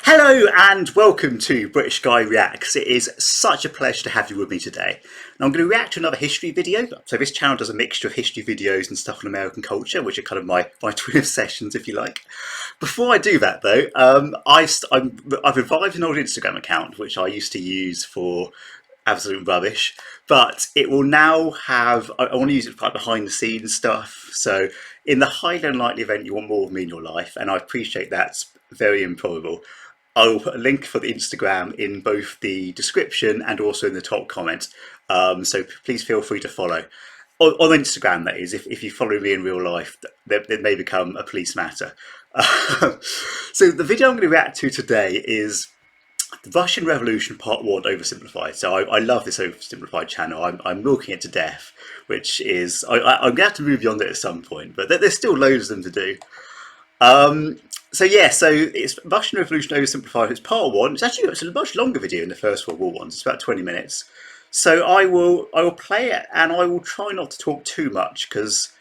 Hello and welcome to British Guy Reacts. It is such a pleasure to have you with me today. Now I'm going to react to another history video. So this channel does a mixture of history videos and stuff on American culture, which are kind of my twin obsessions, if you like. Before I do that though, I've revived an old Instagram account which I used to use for absolute rubbish, but it will now have, I want to use it for behind the scenes stuff. So in the highly unlikely event you want more of me in your life, and I appreciate that's very improbable, I will put a link for the Instagram in both the description and also in the top comment. So please feel free to follow. On Instagram, that is. If you follow me in real life, it may become a police matter. So the video I'm going to react to today is the Russian Revolution Part 1 Oversimplified. So I love this Oversimplified channel. I'm milking it to death, which is... I'm going to have to move beyond it at some point, but there's still loads of them to do. So it's Russian Revolution Oversimplified. It's part 1. It's a much longer video than the First World War ones. It's about 20 minutes. So I will play it, and I will try not to talk too much because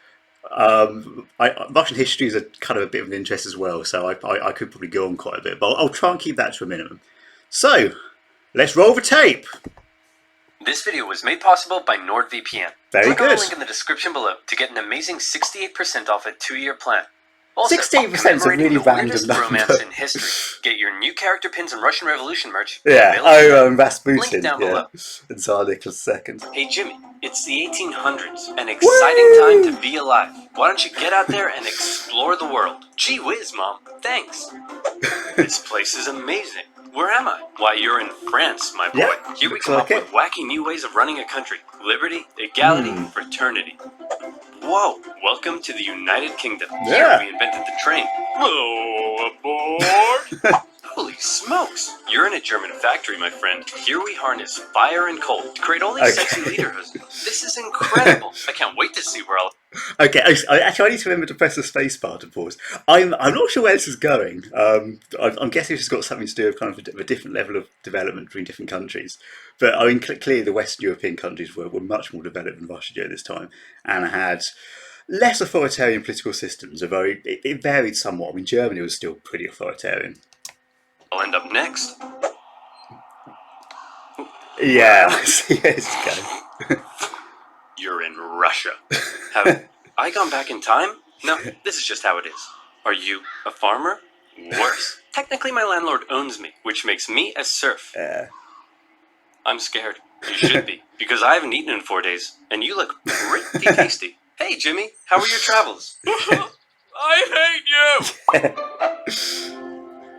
Russian history is a kind of a bit of an interest as well. So I could probably go on quite a bit, but I'll try and keep that to a minimum. So let's roll the tape. This video was made possible by NordVPN. Very good. Click on the link in the description below to get an amazing 68% off a 2-year plan. Also, 16% is a really random number. Romance in history. Get your new character pins and Russian Revolution merch. Yeah. Rasputin. Link down below. And Tsar Nicholas II. Hey Jimmy, it's the 1800s. An exciting time to be alive. Why don't you get out there and explore the world? Gee whiz, Mom. Thanks. This place is amazing. Where am I? Why, you're in France, my boy. Yeah, here we come up with wacky new ways of running a country. Liberty, equality, fraternity. Whoa, welcome to the United Kingdom. Yeah. Here we invented the train. Whoa, aboard! Holy smokes! You're in a German factory, my friend. Here we harness fire and coal to create all these sexy leaderhoods. This is incredible. I can't wait to see where I'll... Okay, actually I need to remember to press the space bar to pause. I'm not sure where this is going. I'm guessing it's got something to do with kind of a different level of development between different countries. But I mean, clearly the Western European countries were much more developed than Russia during this time, and had less authoritarian political systems. It varied somewhat. I mean, Germany was still pretty authoritarian. I'll end up next. Yeah, yes, go. You're in Russia. Have I gone back in time? No, this is just how it is. Are you a farmer? Worse. Technically, my landlord owns me, which makes me a serf. I'm scared. You should be, because I haven't eaten in 4 days, and you look pretty tasty. Hey, Jimmy, how were your travels? I hate you!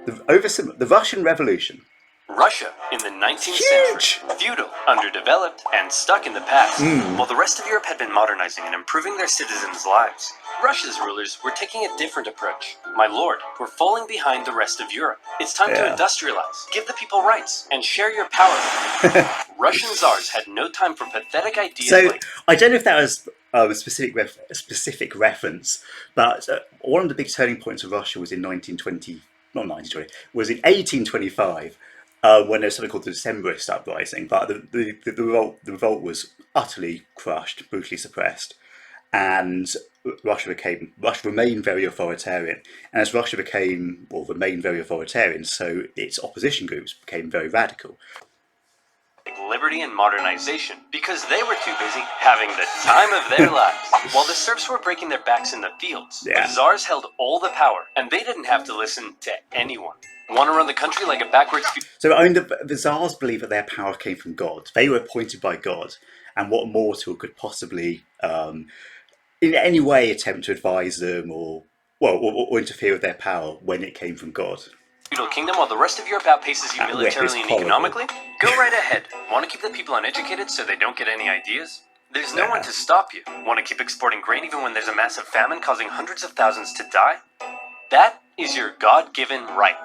The Russian Revolution. Russia in the 19th century, feudal, underdeveloped, and stuck in the past. While the rest of Europe had been modernizing and improving their citizens' lives, Russia's rulers were taking a different approach. My lord, we're falling behind the rest of Europe. It's time to industrialize, give the people rights, and share your power. Russian czars had no time for pathetic ideas like... I don't know if that was a specific reference, but one of the big turning points of Russia was in 1825, when there was something called the Decembrist uprising. But the revolt was utterly crushed, brutally suppressed, and Russia remained very authoritarian. And as Russia remained very authoritarian, so its opposition groups became very radical. Liberty and modernization, because they were too busy having the time of their lives. While the serfs were breaking their backs in the fields, the czars held all the power, and they didn't have to listen to anyone. Want to run the country like a backwards... So I mean, the czars believed that their power came from God. They were appointed by God, and what mortal could possibly, in any way, attempt to advise them or interfere with their power when it came from God? Feudal kingdom, while the rest of Europe outpaces you militarily and economically? Go right ahead. Want to keep the people uneducated so they don't get any ideas? There's no one to stop you. Want to keep exporting grain even when there's a massive famine causing hundreds of thousands to die? That is your God-given right.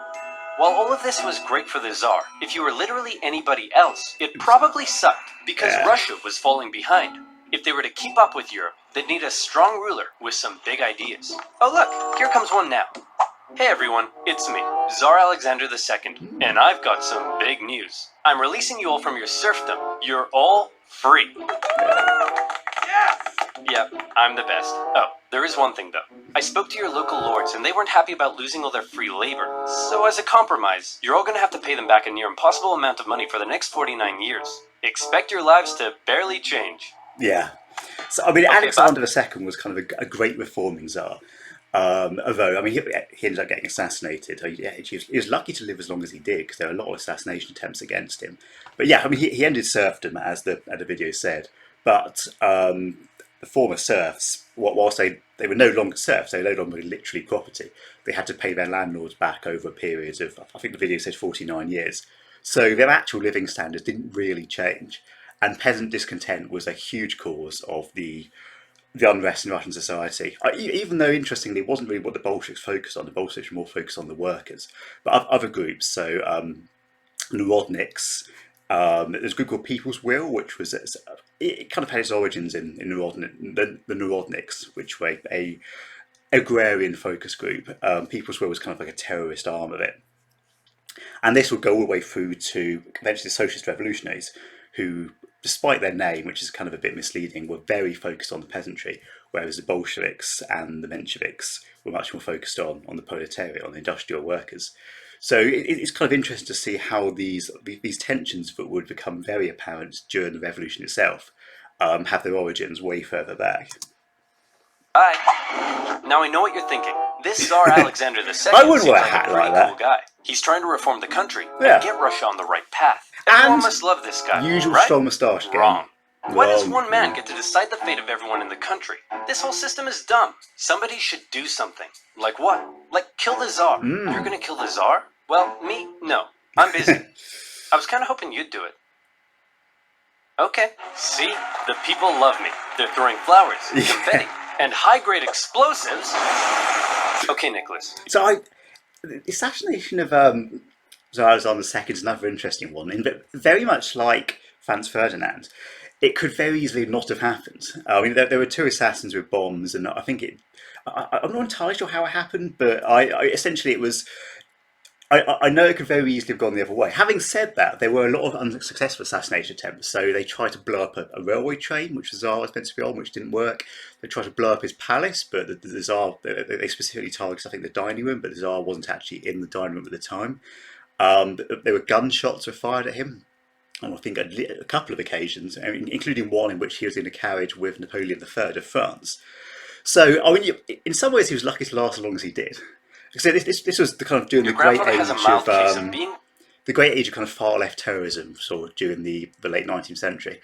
While all of this was great for the Tsar, if you were literally anybody else, it probably sucked because Russia was falling behind. If they were to keep up with Europe, they'd need a strong ruler with some big ideas. Oh look, here comes one now. Hey everyone, it's me, Tsar Alexander II, and I've got some big news. I'm releasing you all from your serfdom. You're all free. Yes! Yep, I'm the best. Oh, There is one thing, though. I spoke to your local lords, and they weren't happy about losing all their free labor. So as a compromise, you're all going to have to pay them back a near impossible amount of money for the next 49 years. Expect your lives to barely change. Yeah. So, I mean, okay, Alexander II was kind of a great reforming Tsar. Although, I mean, he ended up getting assassinated. He was lucky to live as long as he did, because there were a lot of assassination attempts against him. But yeah, I mean, he ended serfdom, as the video said. But the former serfs, whilst they were no longer serfs, they were no longer literally property, they had to pay their landlords back over a period of, I think the video said 49 years. So their actual living standards didn't really change. And peasant discontent was a huge cause of the unrest in Russian society. Even though, interestingly, it wasn't really what the Bolsheviks focused on. The Bolsheviks were more focused on the workers. But other groups, so Narodniks, there's a group called People's Will, which was, it kind of had its origins in the Narodniks, which were a agrarian focus group. People's Will was kind of like a terrorist arm of it. And this would go all the way through to eventually the socialist revolutionaries, who, despite their name, which is kind of a bit misleading, were very focused on the peasantry, whereas the Bolsheviks and the Mensheviks were much more focused on the proletariat, on the industrial workers. So it's kind of interesting to see how these tensions that would become very apparent during the revolution itself have their origins way further back. Hi. Now I know what you're thinking. This Tsar Alexander II seems I wouldn't wear a like hat a pretty like that. cool guy. He's trying to reform the country and get Russia on the right path. Everyone must love this guy, usual right? strong moustache game. Wrong. Why does one man get to decide the fate of everyone in the country? This whole system is dumb. Somebody should do something. Like what? Like kill the Tsar. You're gonna kill the Tsar? Well, me? No. I'm busy. I was kind of hoping you'd do it. Okay. See? The people love me. They're throwing flowers, confetti, and high-grade explosives. Okay, Nicholas. So the assassination of Tsar Alexander II is another interesting one, but very much like Franz Ferdinand, it could very easily not have happened. I mean, there were two assassins with bombs, and I think I'm not entirely sure how it happened, but essentially it was. I know it could very easily have gone the other way. Having said that, there were a lot of unsuccessful assassination attempts. So they tried to blow up a railway train, which the Tsar was meant to be on, which didn't work. They tried to blow up his palace, but the Tsar, they specifically targeted, I think, the dining room, but the Tsar wasn't actually in the dining room at the time. There were gunshots were fired at him on, I think, a couple of occasions, including one in which he was in a carriage with Napoleon III of France. So, I mean, in some ways, he was lucky to last as long as he did. So this was the kind of during the great age of the great age of kind of far left terrorism, sort of during the late 19th century.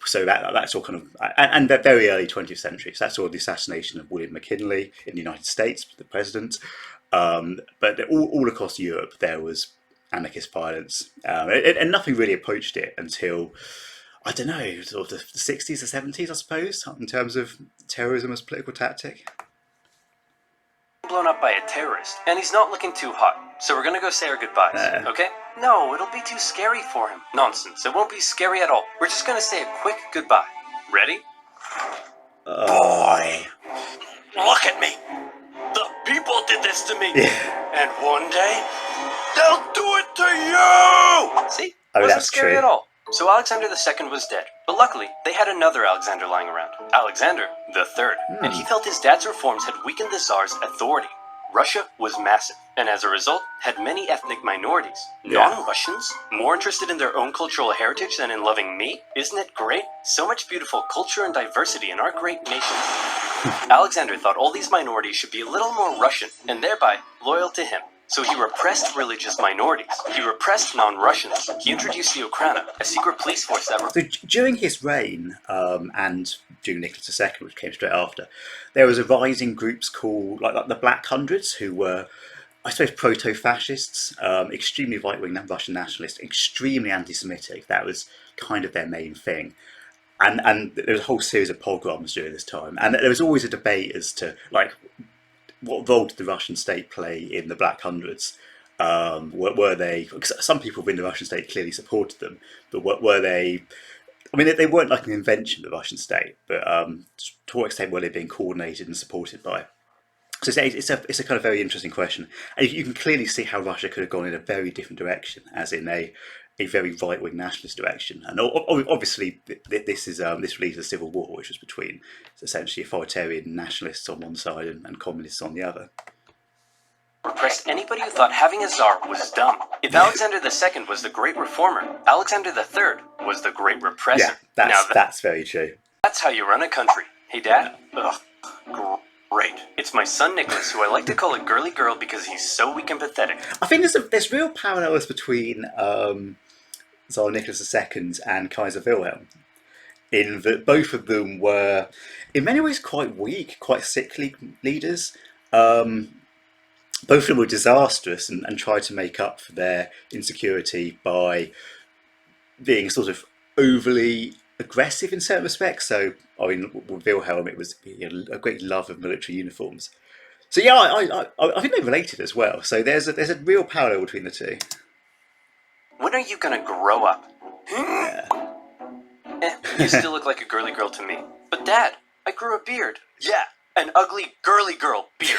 So that's all kind of and the very early 20th century. So that's all the assassination of William McKinley in the United States, the president. But all across Europe there was anarchist violence, and nothing really approached it until, I don't know, sort of the 60s or 70s, I suppose, in terms of terrorism as a political tactic. Blown up by a terrorist, and he's not looking too hot, so we're gonna go say our goodbyes, okay? No, it'll be too scary for him. Nonsense, it won't be scary at all. We're just gonna say a quick goodbye. Ready? Boy, look at me. The people did this to me, and one day, they'll do it to you! See? Wasn't scary at all. So Alexander II was dead, but luckily they had another Alexander lying around, Alexander III, and he felt his dad's reforms had weakened the Tsar's authority. Russia was massive, and as a result, had many ethnic minorities. Non-Russians, more interested in their own cultural heritage than in loving me? Isn't it great? So much beautiful culture and diversity in our great nation. Alexander thought all these minorities should be a little more Russian, and thereby loyal to him. So he repressed religious minorities. He repressed non-Russians. He introduced the Ukraina, a secret police force that... So during his reign, and during Nicholas II, which came straight after, there was a rising groups called like the Black Hundreds, who were, I suppose, proto-fascists, extremely right-wing Russian nationalists, extremely anti-Semitic. That was kind of their main thing. And there was a whole series of pogroms during this time. And there was always a debate as to, like, what role did the Russian state play in the Black Hundreds? Were they? Some people within the Russian state clearly supported them, but were they? I mean, they weren't like an invention of the Russian state, but to what extent were they being coordinated and supported by? So it's a kind of very interesting question, and you can clearly see how Russia could have gone in a very different direction, as in a very right-wing nationalist direction. And obviously, this leads to the Civil War, which was between essentially authoritarian nationalists on one side and communists on the other. Repressed anybody who thought having a czar was dumb. If Alexander II was the great reformer, Alexander III was the great repressor. Yeah, that's very true. That's how you run a country. Hey, Dad? Ugh, great. It's my son Nicholas, who I like to call a girly girl because he's so weak and pathetic. I think there's real parallels between Tsar Nicholas II and Kaiser Wilhelm, in that both of them were, in many ways, quite weak, quite sickly leaders. Both of them were disastrous and tried to make up for their insecurity by being sort of overly aggressive in certain respects. So, I mean, with Wilhelm, it was a great love of military uniforms. So yeah, I think they're related as well. So there's a real parallel between the two. When are you gonna grow up? Yeah. You still look like a girly girl to me. But Dad, I grew a beard. Yeah, an ugly girly girl beard.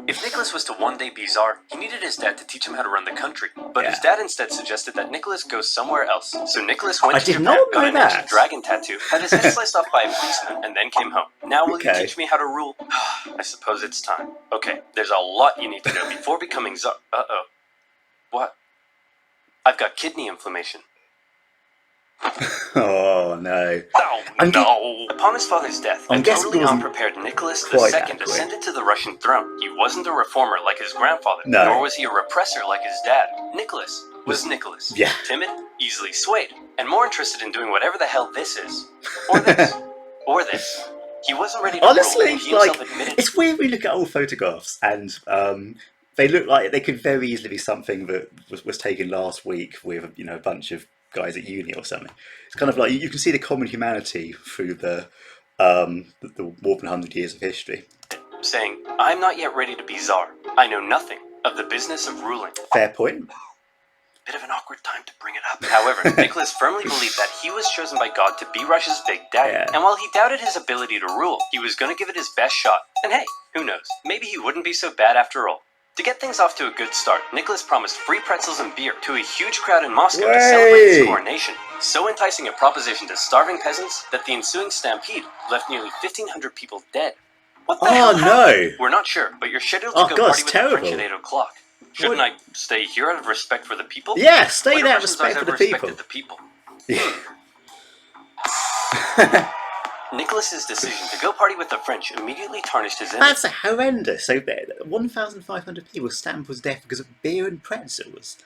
If Nicholas was to one day be Tsar, he needed his dad to teach him how to run the country. But his dad instead suggested that Nicholas go somewhere else. So Nicholas went to Japan, got an ancient dragon tattoo, had his head sliced off by a policeman, and then came home. Now will you teach me how to rule? I suppose it's time. Okay, there's a lot you need to know before becoming Tsar. Uh-oh. What? I've got kidney inflammation. Oh no. Oh no! Upon his father's death, a totally unprepared Nicholas II ascended to the Russian throne. He wasn't a reformer like his grandfather, nor was he a repressor like his dad. Nicholas was Nicholas. Yeah. Timid, easily swayed, and more interested in doing whatever the hell this is. Or this. Or this. He wasn't ready to honestly, rule, it's weird when you look at old photographs and they look like they could very easily be something that was taken last week with a bunch of guys at uni or something. It's kind of like you can see the common humanity through the more than 100 years of history. Saying, I'm not yet ready to be Tsar. I know nothing of the business of ruling. Fair point. Bit of an awkward time to bring it up. However, Nicholas firmly believed that he was chosen by God to be Russia's big daddy. Yeah. And while he doubted his ability to rule, he was going to give it his best shot. And hey, who knows? Maybe he wouldn't be so bad after all. To get things off to a good start, Nicholas promised free pretzels and beer to a huge crowd in Moscow to celebrate his coronation. So enticing a proposition to starving peasants that the ensuing stampede left nearly 1,500 people dead. What the hell happened? We're not sure, but you're scheduled to go party with the French at 8 o'clock. Shouldn't I stay here out of respect for the people? Yeah, stay there out of respect for the people. Yeah. Nicholas's decision to go party with the French immediately tarnished his image. That's horrendous. So 1,500 people stamped was death because of beer and pretzels.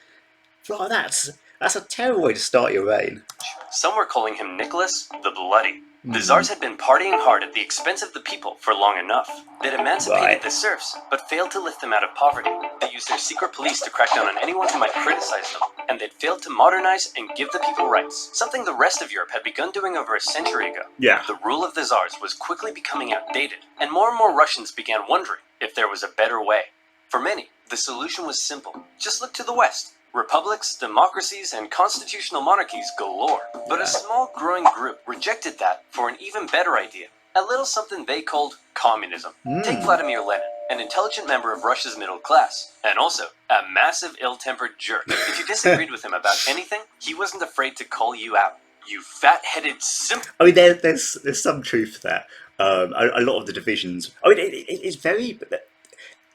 Oh, that's a terrible way to start your reign. Some were calling him Nicholas the Bloody. The Tsars had been partying hard at the expense of the people for long enough. They'd emancipated the serfs, but failed to lift them out of poverty. They used their secret police to crack down on anyone who might criticize them. And they'd failed to modernize and give the people rights, something the rest of Europe had begun doing over a century ago. Yeah. The rule of the Tsars was quickly becoming outdated, and more Russians began wondering if there was a better way. For many, the solution was simple. Just look to the West. Republics, democracies, and constitutional monarchies galore. But a small growing group rejected that for an even better idea. A little something they called communism. Take Vladimir Lenin, an intelligent member of Russia's middle class, and also a massive ill-tempered jerk. If you disagreed with him about anything, he wasn't afraid to call you out. You fat-headed simp. I mean, there's some truth to that. A lot of the divisions. I mean, it's very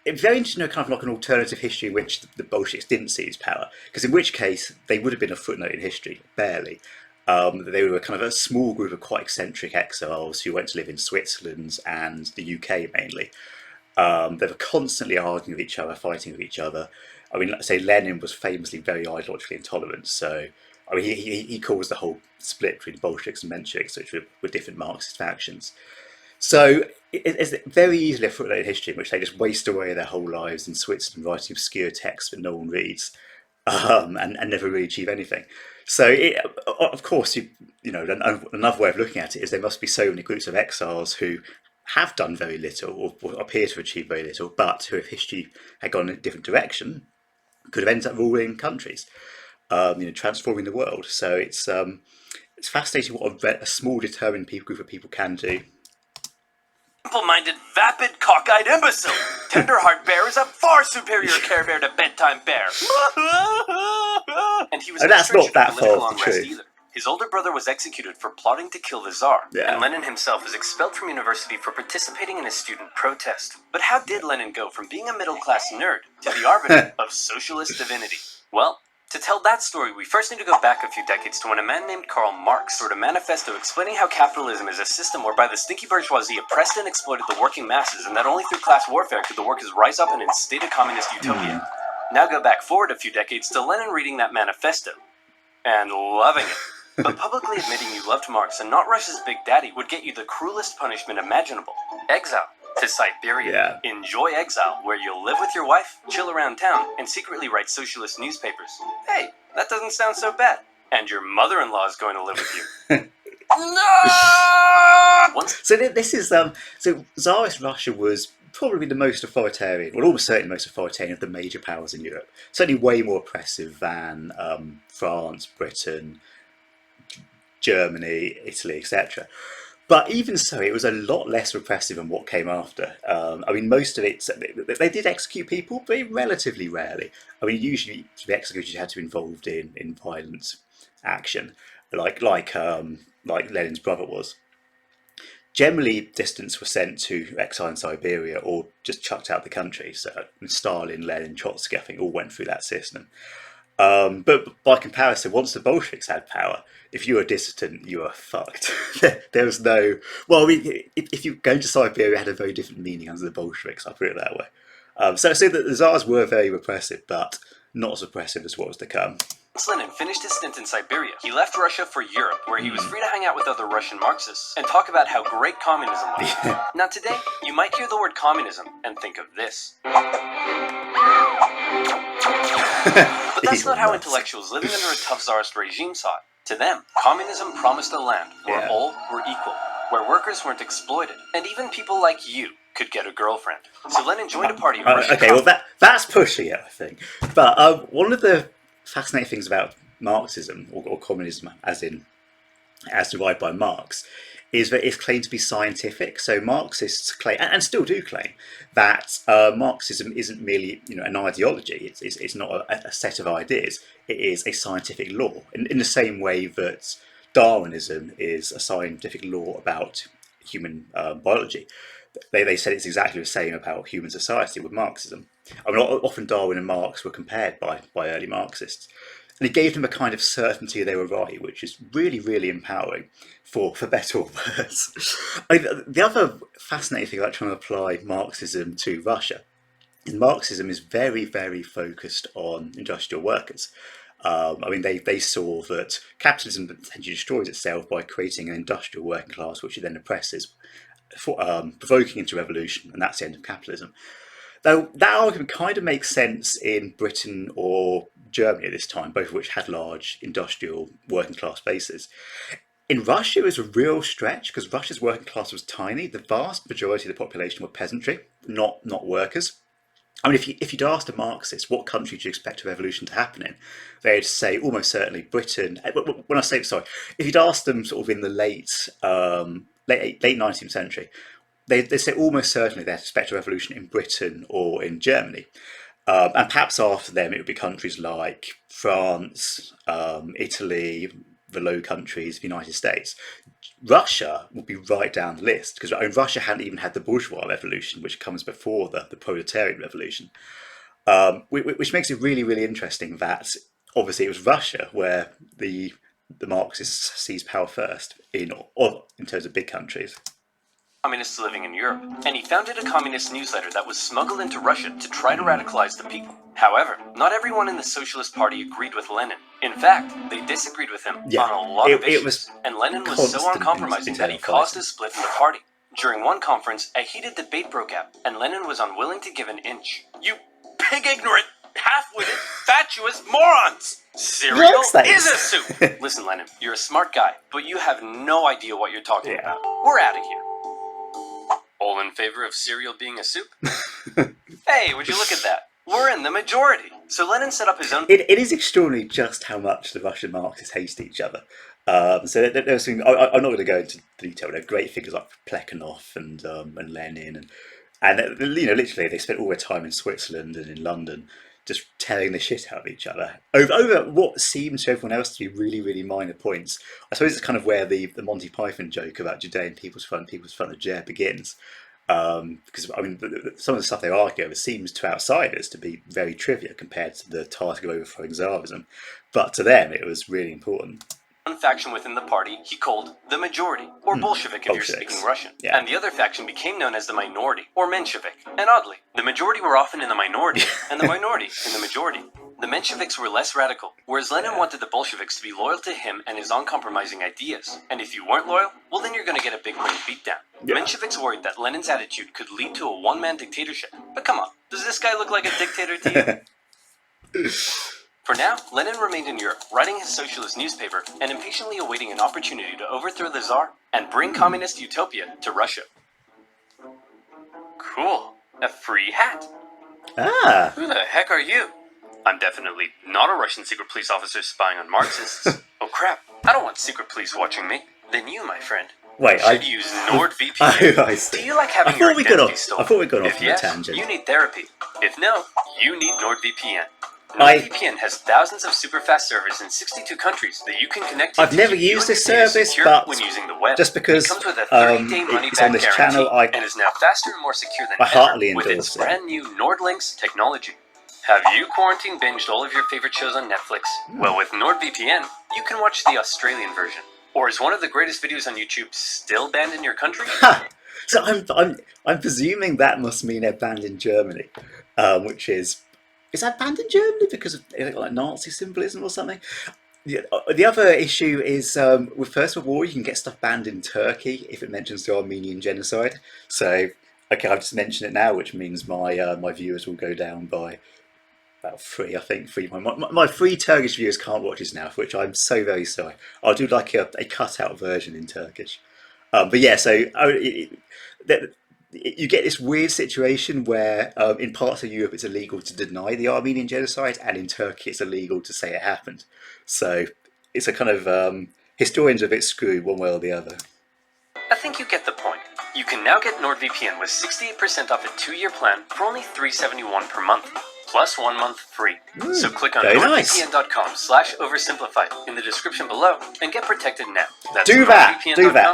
interesting to know kind of like an alternative history in which the Bolsheviks didn't seize power, because in which case they would have been a footnote in history, barely. They were kind of a small group of quite eccentric exiles who went to live in Switzerland and the UK mainly. They were constantly arguing with each other, fighting with each other. I mean, let's say Lenin was famously very ideologically intolerant, so I mean he caused the whole split between Bolsheviks and Mensheviks, which were different Marxist factions. So it's very easily a footnote in history in which they just waste away their whole lives in Switzerland writing obscure texts that no one reads, and never really achieve anything. So, of course, another way of looking at it is there must be so many groups of exiles who have done very little or appear to achieve very little, but who, if history had gone in a different direction, could have ended up ruling countries, transforming the world. So it's fascinating what a small determined group of people can do. Simple-minded, vapid, cockeyed imbecile! Tenderheart Bear is a far superior Care Bear to Bedtime Bear! And he was no that's stranger not that to political far off the unrest truth. either. His older brother was executed for plotting to kill the Tsar, Yeah. and Lenin himself was expelled from university for participating in a student protest. But how did Lenin go from being a middle-class nerd to the arbiter of socialist divinity? Well, to tell that story, we first need to go back a few decades to when a man named Karl Marx wrote a manifesto explaining how capitalism is a system whereby the stinky bourgeoisie oppressed and exploited the working masses, and that only through class warfare could the workers rise up and instate a communist utopia. Now go back forward a few decades to Lenin reading that manifesto and loving it. But publicly admitting you loved Marx and not Russia's big daddy would get you the cruelest punishment imaginable. Exile to Siberia. Yeah. Enjoy exile, where you'll live with your wife, chill around town, and secretly write socialist newspapers. Hey, that doesn't sound so bad. And your mother-in-law is going to live with you. No! So this is so Tsarist Russia was probably the most authoritarian, well, almost certainly the most authoritarian of the major powers in Europe. Certainly way more oppressive than France, Britain, Germany, Italy, etc. But even so, it was a lot less repressive than what came after. I mean, most of it, they did execute people, but relatively rarely. I mean, usually to be executed, you had to be involved in violent action, like Lenin's brother was. Generally, dissidents were sent to exile in Siberia or just chucked out the country. So Stalin, Lenin, Trotsky, I think, all went through that system. But by comparison, once the Bolsheviks had power, if you were a dissident, you were fucked. There was no... Well, I mean, if you go to Siberia, it had a very different meaning under the Bolsheviks, I'll put it that way. So the Tsars were very repressive, but not as oppressive as what was to come. Once Lenin finished his stint in Siberia, he left Russia for Europe, where he was free to hang out with other Russian Marxists and talk about how great communism was. Now today, you might hear the word communism and think of this. But that's not how intellectuals living under a tough Tsarist regime saw it. To them, communism promised a land where all were equal, where workers weren't exploited, and even people like you could get a girlfriend. So Lenin joined a party of Russian okay, well that's pushing it, I think. But one of the fascinating things about Marxism, or communism as derived by Marx, is that it's claimed to be scientific. So Marxists claim, and still do claim, that Marxism isn't merely an ideology. It's not a set of ideas. It is a scientific law, in the same way that Darwinism is a scientific law about human biology. They said it's exactly the same about human society with Marxism. I mean, often Darwin and Marx were compared by early Marxists. And it gave them a kind of certainty they were right, which is really, really empowering, for better or worse. The other fascinating thing about trying to apply Marxism to Russia is Marxism is very, very focused on industrial workers. I mean, they saw that capitalism essentially destroys itself by creating an industrial working class, which it then oppresses, provoking into revolution, and that's the end of capitalism. Though that argument kind of makes sense in Britain or Germany at this time, both of which had large industrial working class bases. In Russia, it was a real stretch because Russia's working class was tiny. The vast majority of the population were peasantry, not workers. I mean, if you'd asked a Marxist what country do you expect a revolution to happen in, they'd say almost certainly Britain. When I say sorry, if you'd asked them sort of in the late 19th century, they say almost certainly they'd expect a revolution in Britain or in Germany. And perhaps after them, it would be countries like France, Italy, the Low Countries, the United States. Russia would be right down the list because Russia hadn't even had the bourgeois revolution, which comes before the proletarian revolution, which makes it really, really interesting that obviously it was Russia where the Marxists seized power first in terms of big countries. Communists living in Europe, and he founded a communist newsletter that was smuggled into Russia to try to radicalize the people. However, not everyone in the Socialist Party agreed with Lenin. In fact, they disagreed with him on a lot of issues, and Lenin was so uncompromising that he caused a split in the party. During one conference, a heated debate broke out, and Lenin was unwilling to give an inch. You pig-ignorant, half-witted, fatuous morons! Cereal is a soup! Listen, Lenin, you're a smart guy, but you have no idea what you're talking about. We're out of here. All in favor of cereal being a soup? Hey, would you look at that? We're in the majority. So Lenin set up his own... It is extraordinary just how much the Russian Marxists hate each other. So there's I'm not going to go into detail. There are great figures like Plekhanov and Lenin, and literally they spent all their time in Switzerland and in London just tearing the shit out of each other over what seemed to everyone else to be really, really minor points. I suppose it's kind of where the Monty Python joke about Judean People's Front of Judea begins. Because I mean, some of the stuff they argue over seems to outsiders to be very trivial compared to the task of overthrowing Tsarism, but to them it was really important. One faction within the party he called the majority, or Bolshevik if you're speaking Russian, and the other faction became known as the minority, or Menshevik. And oddly, the majority were often in the minority, and the minority in the majority. The Mensheviks were less radical, whereas Lenin wanted the Bolsheviks to be loyal to him and his uncompromising ideas. And if you weren't loyal, well then you're going to get a big brain beatdown. The Mensheviks worried that Lenin's attitude could lead to a one-man dictatorship. But come on, does this guy look like a dictator to you? For now, Lenin remained in Europe, writing his socialist newspaper and impatiently awaiting an opportunity to overthrow the Tsar and bring communist utopia to Russia. Cool. A free hat. Ah. Who the heck are you? I'm definitely not a Russian secret police officer spying on Marxists. Oh crap, I don't want secret police watching me. Then you, my friend, should use NordVPN. Oh, I see. Do you like having your identity stolen? I thought we got off If on yes, a tangent. you need therapy. If no, you need NordVPN. NordVPN has thousands of super fast servers in 62 countries that you can connect to. I've never used this service, but when using the web. just because it comes with a 30-day it's on this channel, and is now faster and more secure than I heartily ever with its endorse it. brand new NordLynx technology. Have you quarantine binged all of your favorite shows on Netflix? Well, with NordVPN, you can watch the Australian version. Or is one of the greatest videos on YouTube still banned in your country? So I'm presuming that must mean they're banned in Germany, which is that banned in Germany because of like Nazi symbolism or something? The other issue is with First World War, you can get stuff banned in Turkey if it mentions the Armenian genocide. So okay, I've just mentioned it now, which means my my viewers will go down by about 3, I think. 3. My 3 Turkish viewers can't watch this now, for which I'm so very sorry. I'll do like a cut-out version in Turkish. But yeah, so you get this weird situation where in parts of Europe it's illegal to deny the Armenian genocide, and in Turkey it's illegal to say it happened. So it's a kind of historians are a bit screwed one way or the other. I think you get the point. You can now get NordVPN with 68% off a 2-year plan for only $371 per month, plus 1 month free. So click on NordVPN.com/oversimplified in the description below and get protected now. That's do that,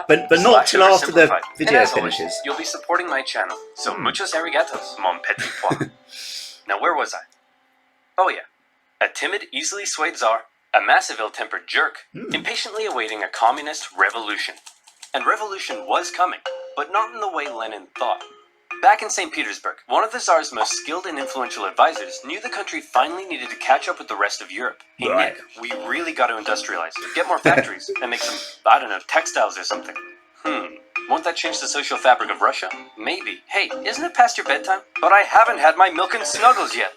but not till after the video finishes. Always, you'll be supporting my channel, so muchos arigatos, mon petit pois. Now where was I? Oh yeah, a timid, easily swayed Tsar, a massive ill-tempered jerk, impatiently awaiting a communist revolution. And revolution was coming, but not in the way Lenin thought. Back in St. Petersburg, one of the Tsar's most skilled and influential advisors knew the country finally needed to catch up with the rest of Europe. Hey Nick, we really got to industrialize, get more factories, and make some, I don't know, textiles or something. Won't that change the social fabric of Russia? Maybe. Hey, isn't it past your bedtime? But I haven't had my milk and snuggles yet.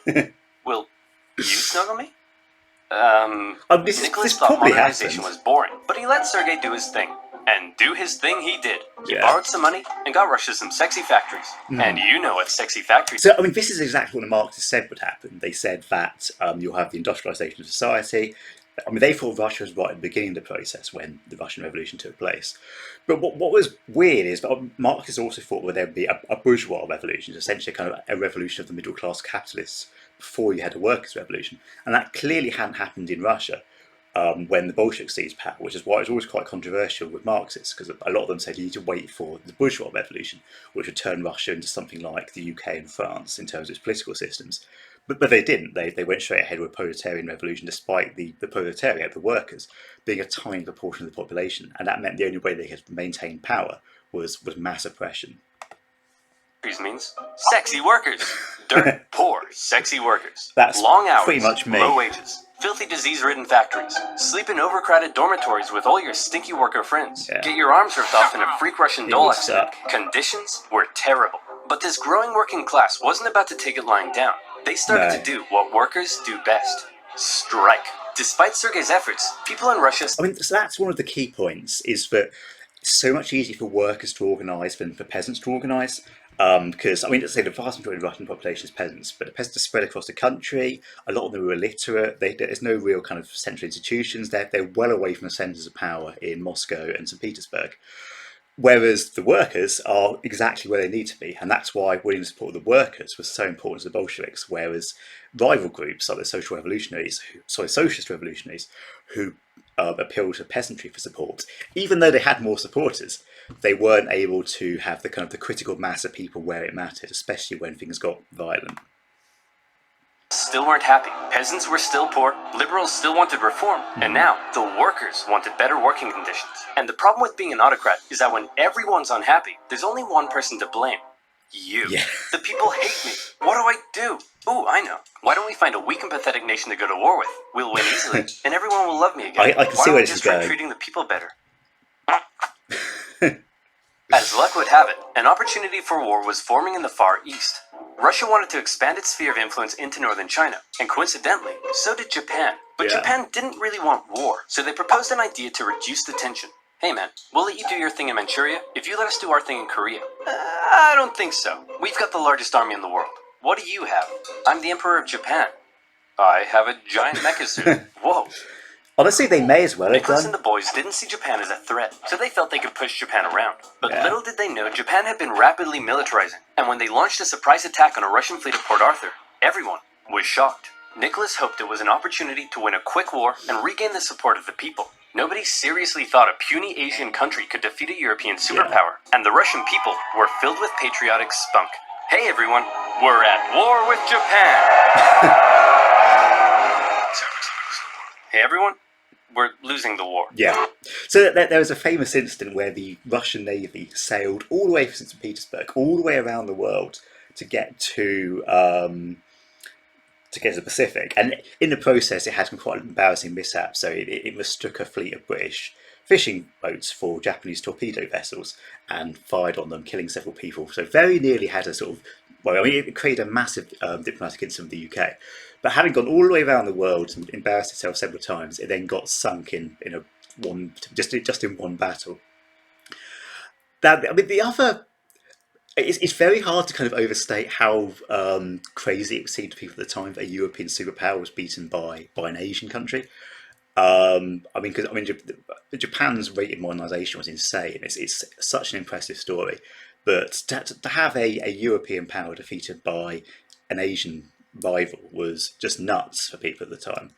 Will you snuggle me? Nicholas thought modernization was boring, but he let Sergei do his thing. And do his thing he did. He borrowed some money and got Russia some sexy factories. And you know what sexy factories are. So, I mean, this is exactly what the Marxists said would happen. They said that you'll have the industrialization of society. I mean, they thought Russia was right at the beginning of the process when the Russian Revolution took place. But what was weird is that Marxists also thought that there would be a bourgeois revolution, essentially kind of a revolution of the middle-class capitalists before you had a workers' revolution. And that clearly hadn't happened in Russia. When the Bolsheviks seized power, which is why it was always quite controversial with Marxists, because a lot of them said you need to wait for the bourgeois revolution, which would turn Russia into something like the UK and France in terms of its political systems. But they didn't. They went straight ahead with a proletarian revolution, despite the proletariat, the workers, being a tiny proportion of the population, and that meant the only way they could maintain power was mass oppression. Means sexy workers, dirt poor sexy workers. That's long hours, pretty much me. Low wages, filthy disease-ridden factories, sleep in overcrowded dormitories with all your stinky worker friends, get your arms ripped off in a freak Russian doll accident. Conditions were terrible, but this growing working class wasn't about to take it lying down. They started to do what workers do best: strike. Despite Sergei's efforts, people in Russia... I mean, so that's one of the key points, is that it's so much easier for workers to organise than for peasants to organise. Because, I mean, let's say the vast majority of the Russian population is peasants, but the peasants are spread across the country. A lot of them are illiterate. There's no real kind of central institutions. They're well away from the centres of power in Moscow and St. Petersburg. Whereas the workers are exactly where they need to be, and that's why winning the support of the workers was so important to the Bolsheviks. Whereas rival groups like the socialist revolutionaries, who appealed to peasantry for support, even though they had more supporters, they weren't able to have the kind of the critical mass of people where it mattered, especially when things got violent. Still weren't happy. Peasants were still poor, liberals still wanted reform, and now the workers wanted better working conditions. And the problem with being an autocrat is that when everyone's unhappy, there's only one person to blame. You. Yeah. The people hate me. What do I do? Ooh, I know. Why don't we find a weak and pathetic nation to go to war with? We'll win easily, and everyone will love me again. I can see where this is going. Why don't we just try treating the people better? As luck would have it, an opportunity for war was forming in the Far East. Russia wanted to expand its sphere of influence into northern China, and coincidentally, so did Japan. But Japan didn't really want war, so they proposed an idea to reduce the tension. Hey man, we'll let you do your thing in Manchuria if you let us do our thing in Korea. I don't think so. We've got the largest army in the world. What do you have? I'm the Emperor of Japan. I have a giant mecha suit. Whoa. Honestly, they may as well have Nicholas done. and the boys didn't see Japan as a threat, so they felt they could push Japan around. But little did they know Japan had been rapidly militarizing, and when they launched a surprise attack on a Russian fleet at Port Arthur, everyone was shocked. Nicholas hoped it was an opportunity to win a quick war and regain the support of the people. Nobody seriously thought a puny Asian country could defeat a European superpower, and the Russian people were filled with patriotic spunk. Hey everyone, we're at war with Japan! Hey everyone, we're losing the war. Yeah. So there was a famous incident where the Russian Navy sailed all the way from St. Petersburg, all the way around the world to get to the Pacific. And in the process, it had some quite embarrassing mishaps. So it mistook a fleet of British fishing boats for Japanese torpedo vessels and fired on them, killing several people. So very nearly had a sort of, well, I mean, it created a massive diplomatic incident with the UK. But having gone all the way around the world and embarrassed itself several times, it then got sunk in just in one battle. That, I mean, the other, it's very hard to kind of overstate how crazy it seemed to people at the time that a European superpower was beaten by an Asian country. Japan's rate of modernization was insane. It's such an impressive story, but to have a European power defeated by an Asian rival was just nuts for people at the time.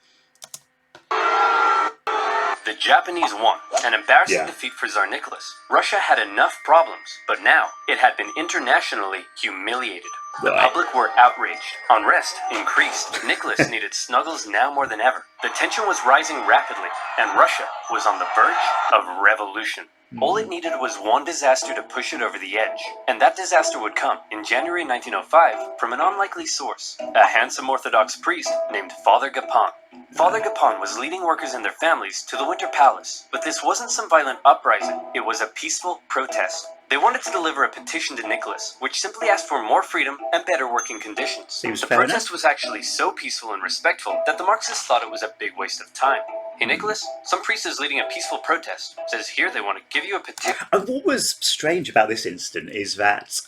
The Japanese won, an embarrassing defeat for Tsar Nicholas. Russia had enough problems, but now it had been internationally humiliated. The public were outraged. Unrest increased. Nicholas needed snuggles now more than ever. The tension was rising rapidly, and Russia was on the verge of revolution. All it needed was one disaster to push it over the edge. And that disaster would come in January 1905 from an unlikely source, a handsome Orthodox priest named Father Gapon. Father Gapon was leading workers and their families to the Winter Palace, but this wasn't some violent uprising, it was a peaceful protest. They wanted to deliver a petition to Nicholas, which simply asked for more freedom and better working conditions. The protest was actually so peaceful and respectful that the Marxists thought it was a big waste of time. Hey Nicholas, some priest is leading a peaceful protest. Says here they want to give you a petition. And what was strange about this incident is that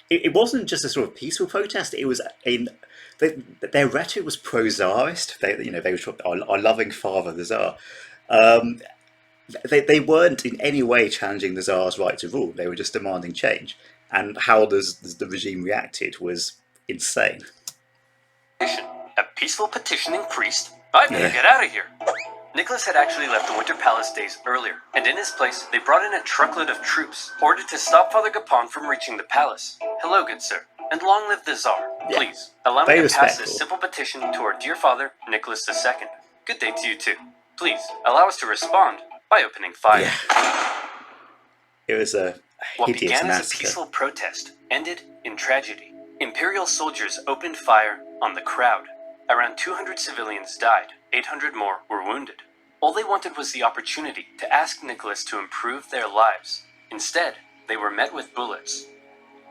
it wasn't just a sort of peaceful protest. It was their rhetoric was pro-Tsarist. They were our loving father, the Tsar. They weren't in any way challenging the Tsar's right to rule. They were just demanding change. And how the regime reacted was insane. A peaceful petitioning priest? I better get out of here. Nicholas had actually left the Winter Palace days earlier, and in his place, they brought in a truckload of troops, ordered to stop Father Gapon from reaching the palace. Hello, good sir, and long live the Tsar. Please, allow me to pass this simple petition to our dear father, Nicholas II. Good day to you too. Please, allow us to respond by opening fire. It was a What hideous began as a massacre. peaceful protest ended in tragedy. Imperial soldiers opened fire on the crowd. Around 200 civilians died, 800 more were wounded. All they wanted was the opportunity to ask Nicholas to improve their lives. Instead, they were met with bullets.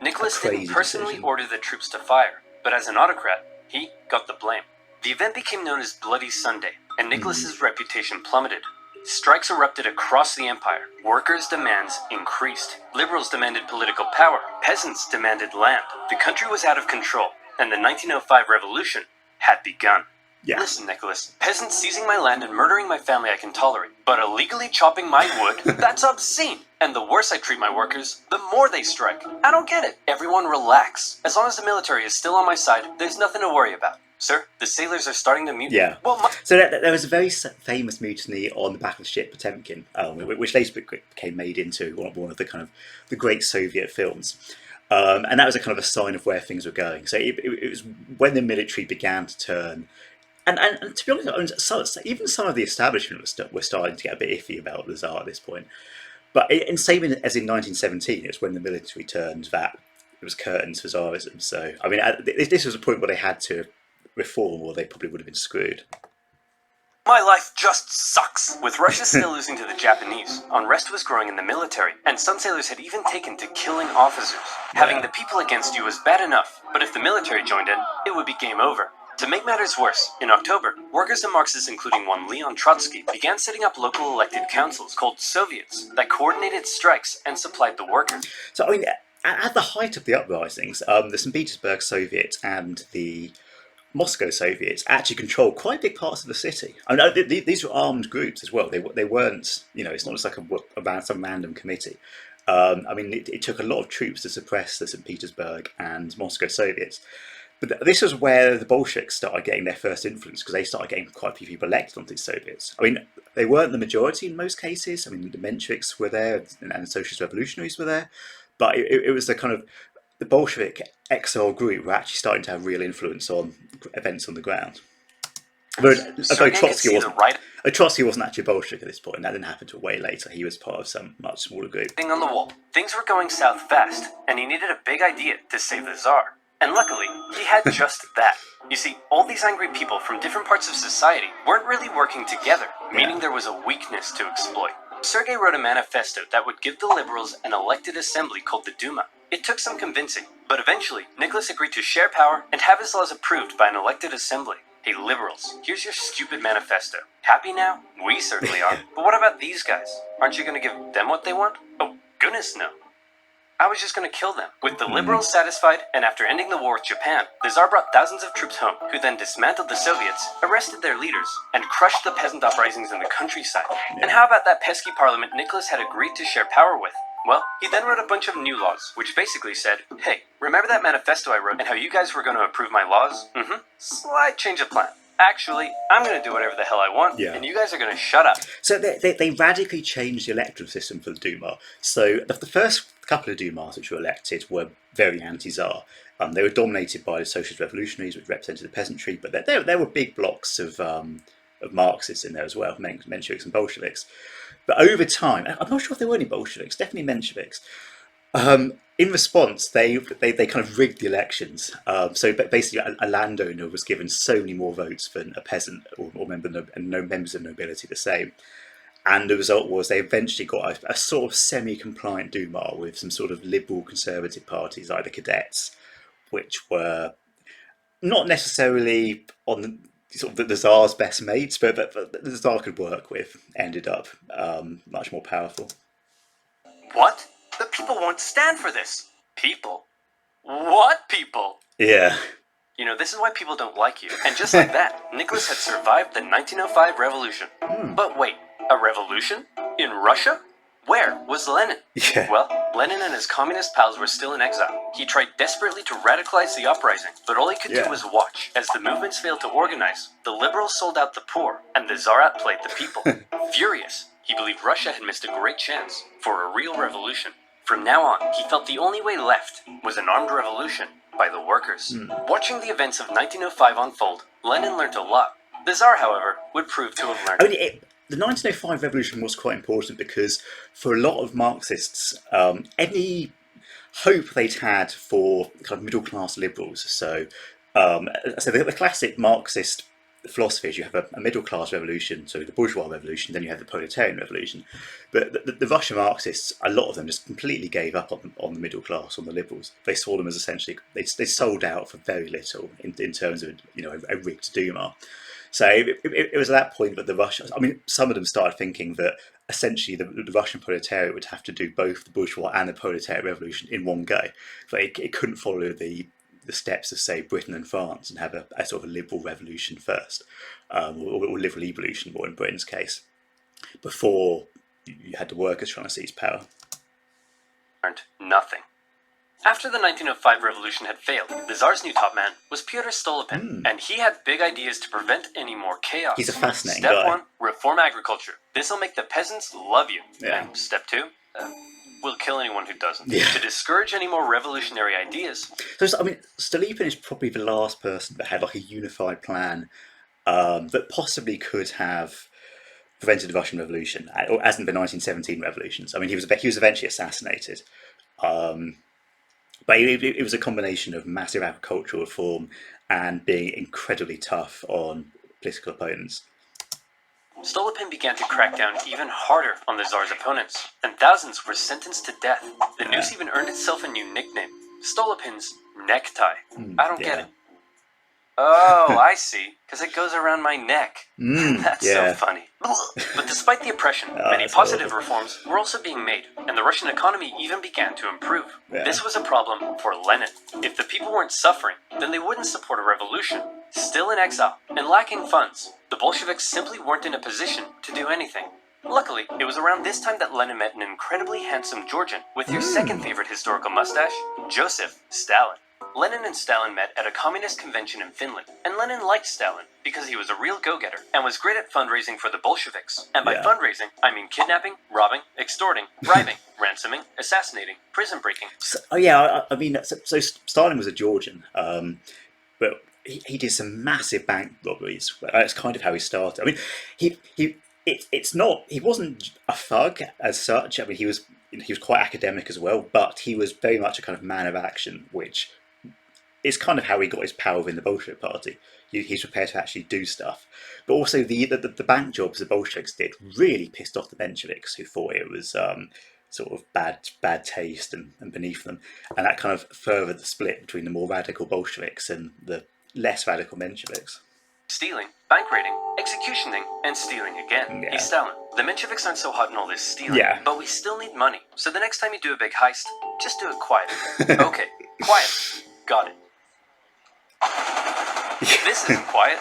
Nicholas didn't personally order the troops to fire, but as an autocrat, he got the blame. The event became known as Bloody Sunday, and Nicholas's reputation plummeted. Strikes erupted across the empire. Workers' demands increased. Liberals demanded political power. Peasants demanded land. The country was out of control, and the 1905 revolution had begun. Listen, Nicholas, peasants seizing my land and murdering my family I can tolerate, but illegally chopping my wood, that's obscene. And the worse I treat my workers, the more they strike. I don't get it. Everyone relax. As long as the military is still on my side, there's nothing to worry about. Sir, the sailors are starting to mutiny. Yeah. Well, so there was a very famous mutiny on the battleship Potemkin, which later became made into one of the kind of the great Soviet films. And that was a kind of a sign of where things were going. So it was when the military began to turn. And to be honest, even some of the establishment were starting to get a bit iffy about the Tsar at this point. But same as in 1917, it's when the military turned that it was curtains for Tsarism. So, I mean, this was a point where they had to reform or they probably would have been screwed. My life just sucks. With Russia still losing to the Japanese, unrest was growing in the military, and some sailors had even taken to killing officers. Having the people against you was bad enough, but if the military joined in, it would be game over. To make matters worse, in October, workers and Marxists, including one Leon Trotsky, began setting up local elected councils called Soviets that coordinated strikes and supplied the workers. So, I mean, at the height of the uprisings, the St. Petersburg Soviet and the Moscow Soviets actually controlled quite big parts of the city. I mean, these were armed groups as well. They weren't, it's not just like some random committee. I mean, it took a lot of troops to suppress the St. Petersburg and Moscow Soviets. But this was where the Bolsheviks started getting their first influence, because they started getting quite a few people elected onto these Soviets. I mean, they weren't the majority in most cases. I mean, the Mensheviks were there and the Socialist Revolutionaries were there. But it was the kind of the Bolshevik exile group were actually starting to have real influence on events on the ground. Trotsky wasn't actually a Bolshevik at this point. That didn't happen until way later. He was part of some much smaller group. Thing on the wall. Things were going south fast, and he needed a big idea to save the Tsar. And luckily, he had just that. You see, all these angry people from different parts of society weren't really working together, meaning there was a weakness to exploit. Sergei wrote a manifesto that would give the liberals an elected assembly called the Duma. It took some convincing, but eventually, Nicholas agreed to share power and have his laws approved by an elected assembly. Hey, liberals, here's your stupid manifesto. Happy now? We certainly are. But what about these guys? Aren't you going to give them what they want? Oh, goodness no. I was just going to kill them. With the liberals satisfied, and after ending the war with Japan, the Tsar brought thousands of troops home, who then dismantled the Soviets, arrested their leaders, and crushed the peasant uprisings in the countryside. And how about that pesky parliament Nicholas had agreed to share power with? Well, he then wrote a bunch of new laws, which basically said, hey, remember that manifesto I wrote and how you guys were going to approve my laws? Slight change of plan. Actually, I'm going to do whatever the hell I want, and you guys are going to shut up. So they radically changed the electoral system for the Duma. So the first couple of Dumas which were elected were very anti-Tsar. They were dominated by the Socialist Revolutionaries, which represented the peasantry, but there were big blocks of Marxists in there as well, Mensheviks and Bolsheviks. But over time, I'm not sure if there were any Bolsheviks, definitely Mensheviks. In response, they kind of rigged the elections. So basically, a landowner was given so many more votes than a peasant or member, and no members of nobility the same. And the result was they eventually got a sort of semi-compliant Duma with some sort of liberal conservative parties, like the Cadets, which were not necessarily on the Tsar's best mates, but the Tsar could work with, ended up much more powerful. What? The people won't stand for this. People? What people? Yeah. You know, this is why people don't like you. And just like that, Nicholas had survived the 1905 revolution. But wait, a revolution? In Russia? Where was Lenin? Yeah. Well, Lenin and his communist pals were still in exile. He tried desperately to radicalize the uprising, but all he could do was watch. As the movements failed to organize, the liberals sold out the poor, and the Tsar outplayed the people. Furious, he believed Russia had missed a great chance for a real revolution. From now on, he felt the only way left was an armed revolution by the workers. Watching the events of 1905 unfold, Lenin learned a lot. The Tsar, however, would prove to have learned. The 1905 revolution was quite important because for a lot of Marxists, any hope they'd had for kind of middle-class liberals, so the classic Marxist philosophy is you have a middle-class revolution, so the bourgeois revolution, then you have the proletarian revolution. But the Russian Marxists, a lot of them just completely gave up on the middle class, on the liberals. They saw them as essentially, they sold out for very little in terms of a rigged Duma. So it was at that point that the Russians, some of them started thinking that essentially the Russian proletariat would have to do both the bourgeois and the proletariat revolution in one go. But it couldn't follow the steps of, say, Britain and France and have a sort of a liberal revolution first, or liberal evolution, more in Britain's case, before you had the workers trying to seize power. learned nothing. After the 1905 revolution had failed, the Tsar's new top man was Pyotr Stolypin, and he had big ideas to prevent any more chaos. He's a fascinating Step guy. 1, reform agriculture. This'll make the peasants love you. Yeah. And step 2, we'll kill anyone who doesn't. Yeah. To discourage any more revolutionary ideas. So, I mean, Stolypin is probably the last person that had like a unified plan that possibly could have prevented the Russian Revolution, or as in the 1917 revolutions. I mean, he was eventually assassinated. But it was a combination of massive agricultural reform and being incredibly tough on political opponents. Stolypin began to crack down even harder on the Tsar's opponents, and thousands were sentenced to death. The noose even earned itself a new nickname, Stolypin's necktie. I don't get it. Oh, I see, because it goes around my neck. That's so funny. But despite the oppression, many positive reforms were also being made, and the Russian economy even began to improve. This was a problem for Lenin. If the people weren't suffering, then they wouldn't support a revolution. Still in exile and lacking funds, the Bolsheviks simply weren't in a position to do anything. Luckily, it was around this time that Lenin met an incredibly handsome Georgian with your second favorite historical mustache, Joseph Stalin. Lenin and Stalin met at a communist convention in Finland, and Lenin liked Stalin because he was a real go-getter and was great at fundraising for the Bolsheviks. And by fundraising, I mean kidnapping, robbing, extorting, bribing, ransoming, assassinating, prison breaking. I mean, so Stalin was a Georgian, but he did some massive bank robberies. That's kind of how he started. I mean, he wasn't a thug as such. I mean, he was quite academic as well, but he was very much a kind of man of action, which is kind of how he got his power within the Bolshevik Party. He's prepared to actually do stuff. But also the bank jobs the Bolsheviks did really pissed off the Mensheviks, who thought it was sort of bad taste and beneath them. And that kind of furthered the split between the more radical Bolsheviks and the less radical Mensheviks. Stealing, bank raiding, executioning, and stealing again. He's Stalin. The Mensheviks aren't so hot in all this stealing, but we still need money. So the next time you do a big heist, just do it quietly. Okay, quiet. Got it. This isn't quiet.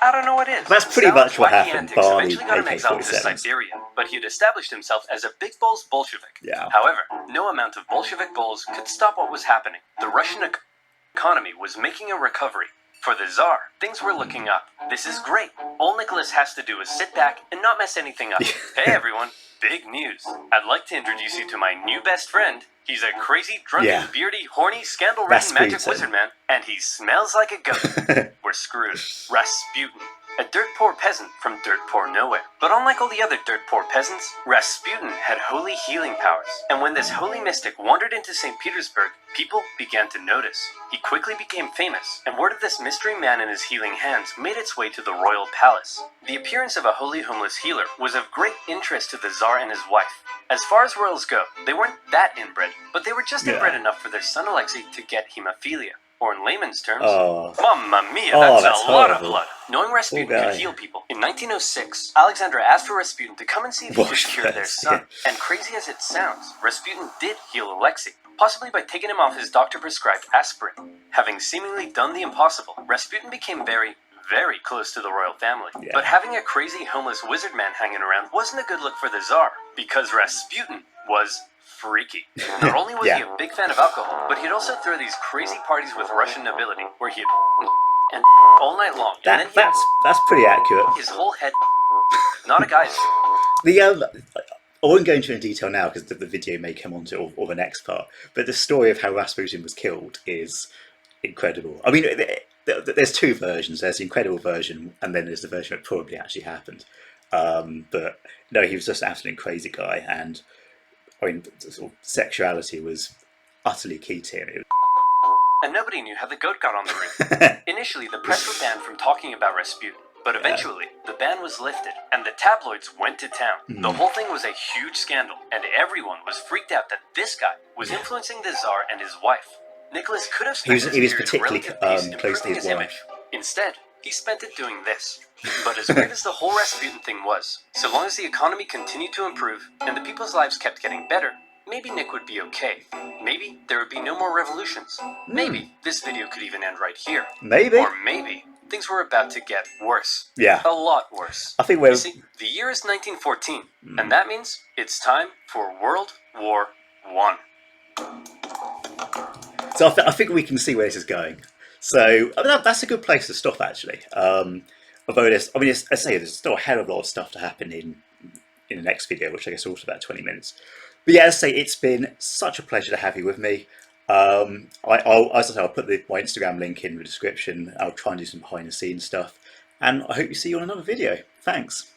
I don't know what is. That's pretty much what happened. Barney eventually got him exiled to Siberia, but he had established himself as a big balls Bolshevik. However, no amount of Bolshevik balls could stop what was happening. The Russian economy was making a recovery. For the Tsar, things were looking up. This is great. All Nicholas has to do is sit back and not mess anything up. Hey everyone, big news. I'd like to introduce you to my new best friend. He's a crazy, drunken, beardy, horny, scandal-ridden magic wizard man, and he smells like a goat. We're screwed. Rasputin. A dirt-poor peasant from dirt-poor nowhere. But unlike all the other dirt-poor peasants, Rasputin had holy healing powers. And when this holy mystic wandered into St. Petersburg, people began to notice. He quickly became famous, and word of this mystery man and his healing hands made its way to the royal palace. The appearance of a holy homeless healer was of great interest to the Tsar and his wife. As far as royals go, they weren't that inbred, but they were just inbred enough for their son Alexei to get hemophilia. Or in layman's terms, Mamma mia, that's a lot of blood. Knowing Rasputin could heal people, in 1906, Alexander asked for Rasputin to come and see if he could cure their son. And crazy as it sounds, Rasputin did heal Alexei, possibly by taking him off his doctor-prescribed aspirin. Having seemingly done the impossible, Rasputin became very close to the royal family. But having a crazy homeless wizard man hanging around wasn't a good look for the Tsar, because Rasputin was freaky. Not only was he a big fan of alcohol, but he'd also throw these crazy parties with Russian nobility, where he'd and all night long. That's pretty accurate. His whole head, not a guy's. I won't go into it in detail now because the video may come onto it or the next part. But the story of how Rasputin was killed is incredible. I mean, there's two versions. There's the incredible version, and then there's the version that probably actually happened. But no, he was just an absolutely crazy guy, and I mean, sort of sexuality was utterly key to him. And nobody knew how the goat got on the ring. Initially, the press were banned from talking about Rasputin, but eventually, the ban was lifted, and the tabloids went to town. The whole thing was a huge scandal, and everyone was freaked out that this guy was influencing the Tsar and his wife. Nicholas could have spent he was particularly close to his wife. Image. Instead, he spent it doing this. But as weird as the whole Rasputin thing was, so long as the economy continued to improve and the people's lives kept getting better, maybe Nick would be okay. Maybe there would be no more revolutions. Maybe this video could even end right here. Maybe. Or maybe things were about to get worse. Yeah. A lot worse. I think we're... You see, the year is 1914, and that means it's time for World War I. So I think we can see where this is going. So I mean, that's a good place to stop, actually. Although I say there's still a hell of a lot of stuff to happen in the next video, which I guess also about 20 minutes. But yeah, as I say, it's been such a pleasure to have you with me. As I say, I'll put my Instagram link in the description. I'll try and do some behind the scenes stuff, and I hope you see you on another video. Thanks.